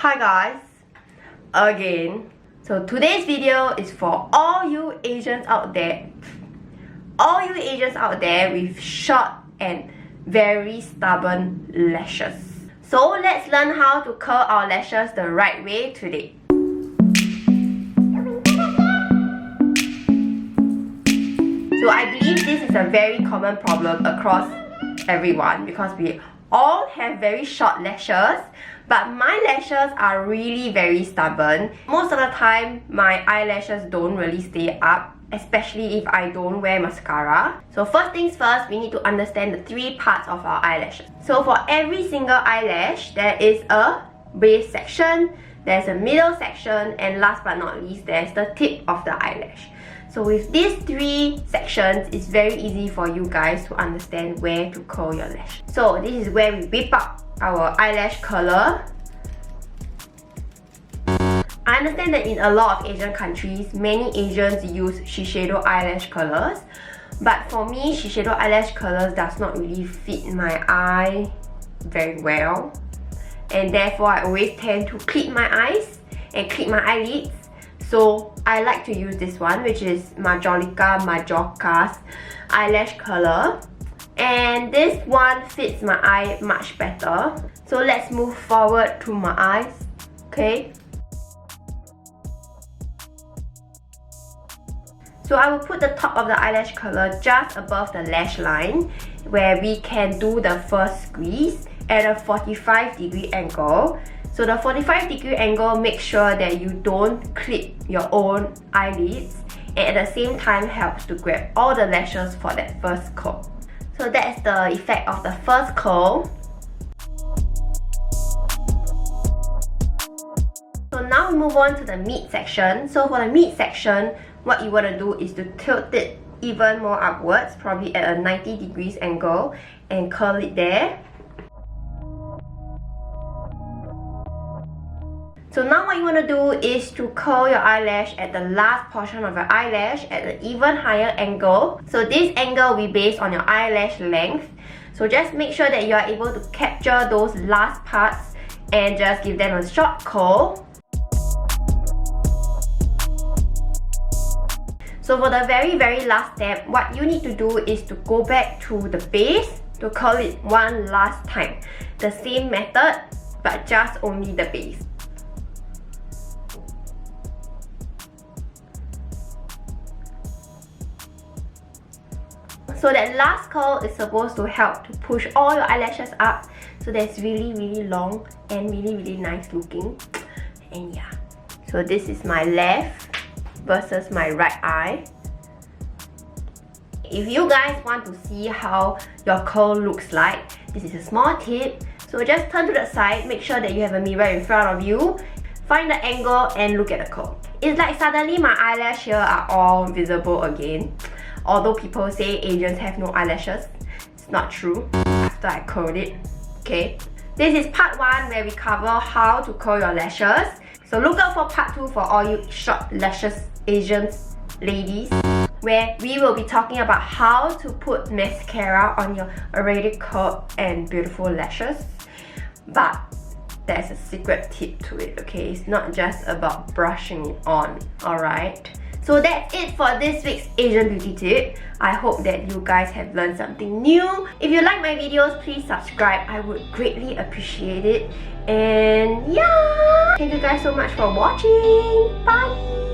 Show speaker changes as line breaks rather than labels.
Hi guys, again. So today's video is for all you Asians out there. All you Asians out there with short and very stubborn lashes. So let's learn how to curl our lashes the right way today. So I believe this is a very common problem across everyone because we all have very short lashes, but my lashes are really very stubborn. Most of the time, my eyelashes don't really stay up, especially if I don't wear mascara. So first things first, we need to understand the three parts of our eyelashes. So for every single eyelash, there is a base section, there's a middle section, and last but not least, there's the tip of the eyelash. So with these three sections, it's very easy for you guys to understand where to curl your lash. So this is where we whip up our eyelash curler. I understand that in a lot of Asian countries, many Asians use Shiseido eyelash curlers. But for me, Shiseido eyelash curlers does not really fit my eye very well. And therefore, I always tend to clip my eyes and clip my eyelids. So I like to use this one, which is Majorca's eyelash curler. And this one fits my eye much better. So let's move forward to my eyes, okay? So I will put the top of the eyelash curler just above the lash line, where we can do the first squeeze at a 45-degree angle. So the 45-degree angle makes sure that you don't clip your own eyelids, and at the same time helps to grab all the lashes for that first curl. So that's the effect of the first curl. So now we move on to the mid section. So for the mid section, what you want to do is to tilt it even more upwards, probably at a 90 degrees angle, and curl it there. So now what you want to do is to curl your eyelash at the last portion of your eyelash at an even higher angle. So this angle will be based on your eyelash length. So just make sure that you are able to capture those last parts and just give them a short curl. So for the very last step, what you need to do is to go back to the base to curl it one last time. The same method, but just only the base. So that last curl is supposed to help to push all your eyelashes up, so that's really long and really nice looking. And yeah, so this is my left versus my right eye. If you guys want to see how your curl looks like, this is a small tip. So just turn to the side, make sure that you have a mirror in front of you, find the angle and look at the curl. It's like suddenly my eyelash here are all visible again. Although people say Asians have no eyelashes, it's not true after I curled it, okay? This is part 1 where we cover how to curl your lashes. So look out for part 2 for all you short lashes Asians ladies, where we will be talking about how to put mascara on your already curled and beautiful lashes. But there's a secret tip to it, okay? It's not just about brushing it on, alright? So that's it for this week's Asian beauty tip. I hope that you guys have learned something new. If you like my videos, please subscribe. I would greatly appreciate it. And yeah, thank you guys so much for watching. Bye!